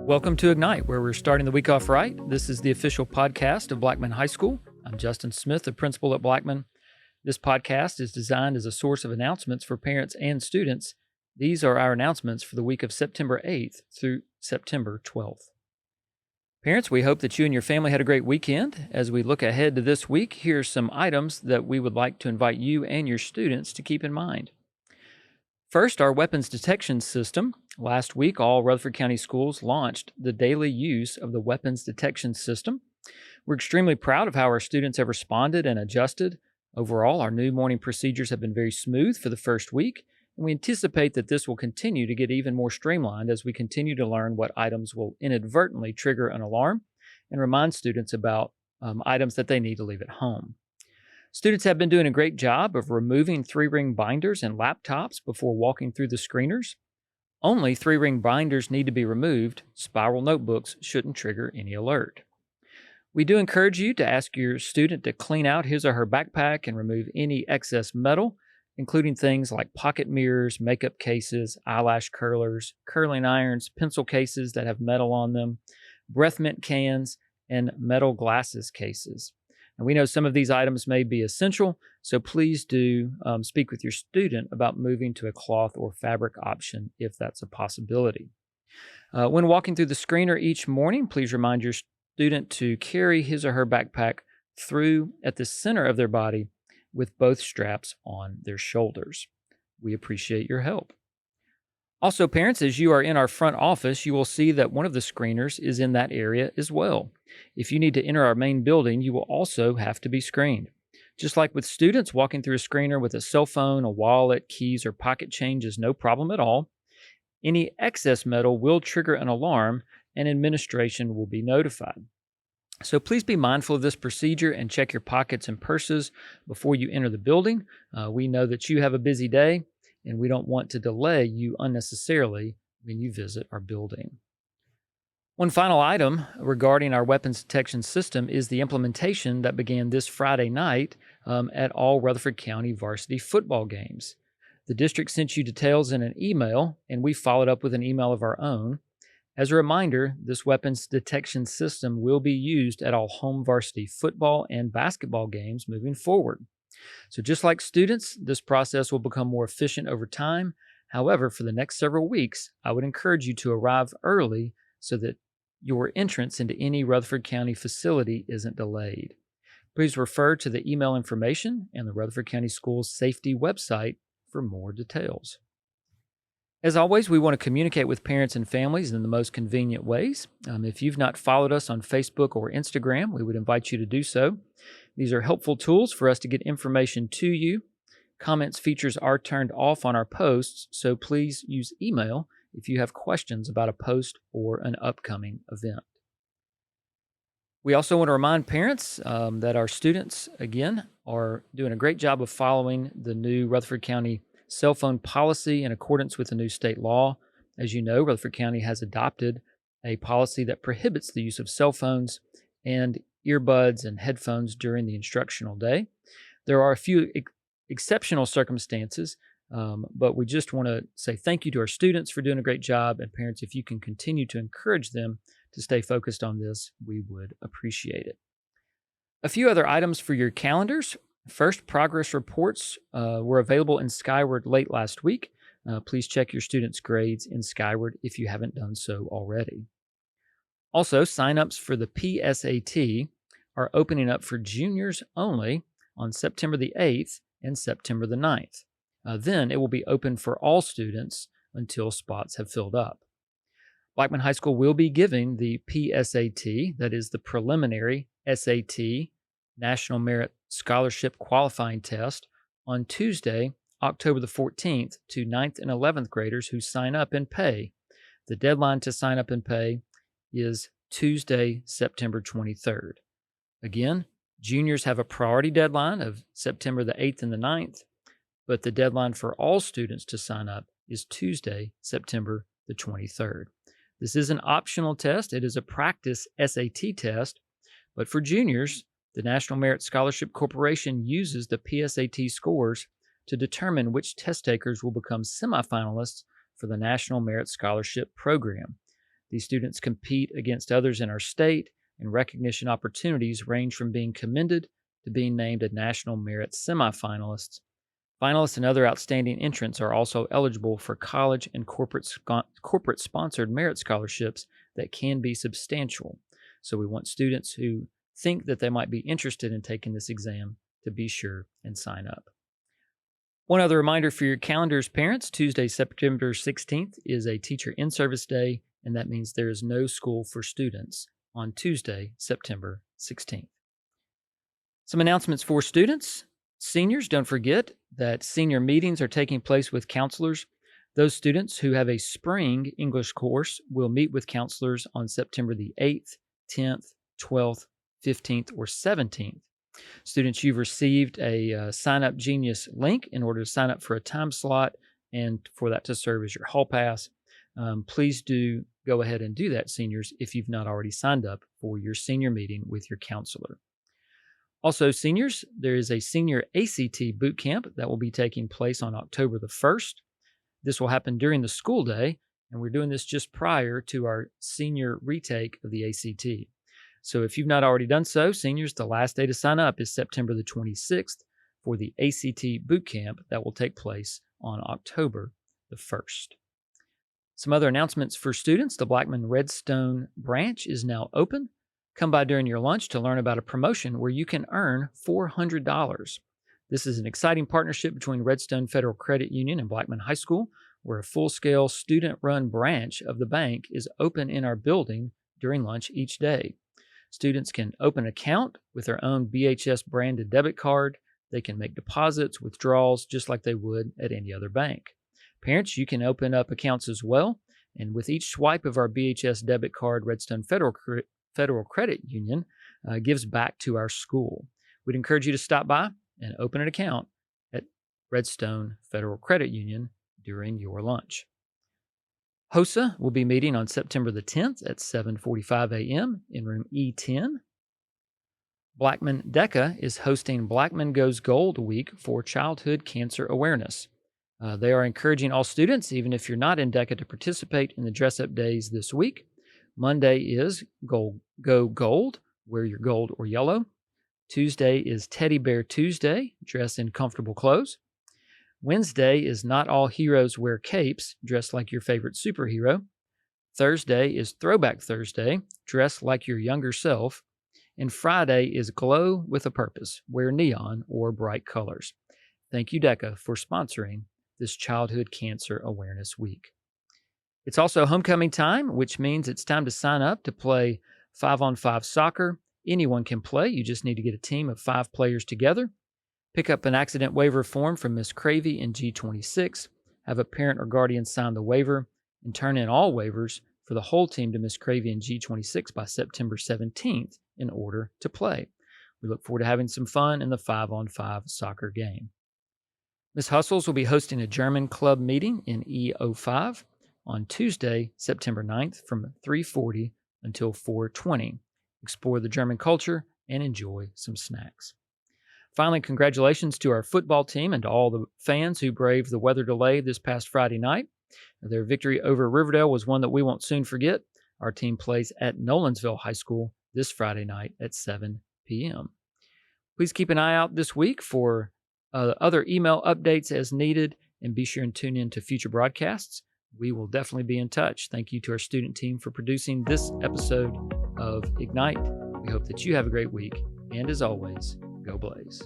Welcome to Ignite, where we're starting the week off right. This is the official podcast of Blackman High School. I'm Justin Smith, the principal at Blackman. This podcast is designed as a source of announcements for parents and students. These are our announcements for the week of September 8th through September 12th. Parents, we hope that you and your family had a great weekend. As we look ahead to this week, here's some items that we would like to invite you and your students to keep in mind. First, our weapons detection system. Last week, all Rutherford County schools launched the daily use of the weapons detection system. We're extremely proud of how our students have responded and adjusted. Overall, our new morning procedures have been very smooth for the first week, and we anticipate that this will continue to get even more streamlined as we continue to learn what items will inadvertently trigger an alarm and remind students about items that they need to leave at home. Students have been doing a great job of removing 3-ring binders and laptops before walking through the screeners. Only 3-ring binders need to be removed. Spiral notebooks shouldn't trigger any alert. We do encourage you to ask your student to clean out his or her backpack and remove any excess metal, including things like pocket mirrors, makeup cases, eyelash curlers, curling irons, pencil cases that have metal on them, breath mint cans, and metal glasses cases. And we know some of these items may be essential, so please do speak with your student about moving to a cloth or fabric option if that's a possibility. When walking through the screener each morning, please remind your student to carry his or her backpack through at the center of their body with both straps on their shoulders. We appreciate your help. Also, parents, as you are in our front office, you will see that one of the screeners is in that area as well. If you need to enter our main building, you will also have to be screened. Just like with students, walking through a screener with a cell phone, a wallet, keys, or pocket change is no problem at all. Any excess metal will trigger an alarm, and administration will be notified. So please be mindful of this procedure and check your pockets and purses before you enter the building. We know that you have a busy day, and we don't want to delay you unnecessarily when you visit our building. One final item regarding our weapons detection system is the implementation that began this Friday night at all Rutherford County varsity football games. The district sent you details in an email, and we followed up with an email of our own. As a reminder, this weapons detection system will be used at all home varsity football and basketball games moving forward. So just like students, this process will become more efficient over time. However, for the next several weeks, I would encourage you to arrive early so that your entrance into any Rutherford County facility isn't delayed. Please refer to the email information and the Rutherford County Schools Safety website for more details. As always, we want to communicate with parents and families in the most convenient ways. If you've not followed us on Facebook or Instagram, we would invite you to do so. These are helpful tools for us to get information to you. Comments features are turned off on our posts, so please use email if you have questions about a post or an upcoming event. We also want to remind parents that our students, again, are doing a great job of following the new Rutherford County cell phone policy in accordance with the new state law. As you know, Rutherford County has adopted a policy that prohibits the use of cell phones and earbuds and headphones during the instructional day. There are a few exceptional circumstances, but we just want to say thank you to our students for doing a great job, and parents, if you can continue to encourage them to stay focused on this, we would appreciate it. A few other items for your calendars. First, progress reports were available in Skyward late last week. Please check your students' grades in Skyward if you haven't done so already. Also, signups for the PSAT are opening up for juniors only on September the 8th and September the 9th. Then it will be open for all students until spots have filled up. Blackman High School will be giving the PSAT, that is the preliminary SAT, National Merit Scholarship Qualifying Test, on Tuesday, October the 14th to 9th and 11th graders who sign up and pay. The deadline to sign up and pay is Tuesday, September 23rd. Again, juniors have a priority deadline of September the 8th and the 9th, but the deadline for all students to sign up is Tuesday, September the 23rd. This is an optional test. It is a practice SAT test, but for juniors, the National Merit Scholarship Corporation uses the PSAT scores to determine which test takers will become semifinalists for the National Merit Scholarship Program. These students compete against others in our state, and recognition opportunities range from being commended to being named a National Merit semifinalist. Finalists and other outstanding entrants are also eligible for college and corporate-sponsored merit scholarships that can be substantial. So we want students who think that they might be interested in taking this exam to be sure and sign up. One other reminder for your calendars, parents, Tuesday, September 16th is a teacher in-service day, and that means there is no school for students on Tuesday, September 16th. Some announcements for students. Seniors, don't forget that senior meetings are taking place with counselors. Those students who have a spring English course will meet with counselors on September the 8th, 10th, 12th, 15th, or 17th. Students, you've received a Sign Up Genius link in order to sign up for a time slot and for that to serve as your hall pass. Please do go ahead and do that, seniors, if you've not already signed up for your senior meeting with your counselor. Also, seniors, there is a senior ACT boot camp that will be taking place on October the 1st. This will happen during the school day, and we're doing this just prior to our senior retake of the ACT. So if you've not already done so, seniors, the last day to sign up is September the 26th for the ACT boot camp that will take place on October the 1st. Some other announcements for students. The Blackman Redstone branch is now open. Come by during your lunch to learn about a promotion where you can earn $400. This is an exciting partnership between Redstone Federal Credit Union and Blackman High School, where a full-scale student-run branch of the bank is open in our building during lunch each day. Students can open an account with their own BHS branded debit card. They can make deposits, withdrawals, just like they would at any other bank. Parents, you can open up accounts as well, and with each swipe of our BHS debit card, Redstone Federal Credit Union gives back to our school. We'd encourage you to stop by and open an account at Redstone Federal Credit Union during your lunch. HOSA will be meeting on September the 10th at 7:45 a.m. in room E10. Blackman DECA is hosting Blackman Goes Gold Week for childhood cancer awareness. They are encouraging all students, even if you're not in DECA, to participate in the dress-up days this week. Monday is Go Gold, wear your gold or yellow. Tuesday is Teddy Bear Tuesday, dress in comfortable clothes. Wednesday is Not All Heroes Wear Capes, dress like your favorite superhero. Thursday is Throwback Thursday, dress like your younger self. And Friday is Glow with a Purpose, wear neon or bright colors. Thank you, DECA, for sponsoring this Childhood Cancer Awareness Week. It's also homecoming time, which means it's time to sign up to play 5-on-5 soccer. Anyone can play. You just need to get a team of 5 players together. Pick up an accident waiver form from Ms. Cravey in G26. Have a parent or guardian sign the waiver and turn in all waivers for the whole team to Ms. Cravey in G26 by September 17th in order to play. We look forward to having some fun in the 5-on-5 soccer game. Ms. Hustles will be hosting a German club meeting in E05 on Tuesday, September 9th from 3:40 until 4:20. Explore the German culture and enjoy some snacks. Finally, congratulations to our football team and to all the fans who braved the weather delay this past Friday night. Their victory over Riverdale was one that we won't soon forget. Our team plays at Nolensville High School this Friday night at 7 p.m. Please keep an eye out this week for other email updates as needed, and be sure and tune in to future broadcasts. We will definitely be in touch. Thank you to our student team for producing this episode of Ignite. We hope that you have a great week, and as always, go Blaze.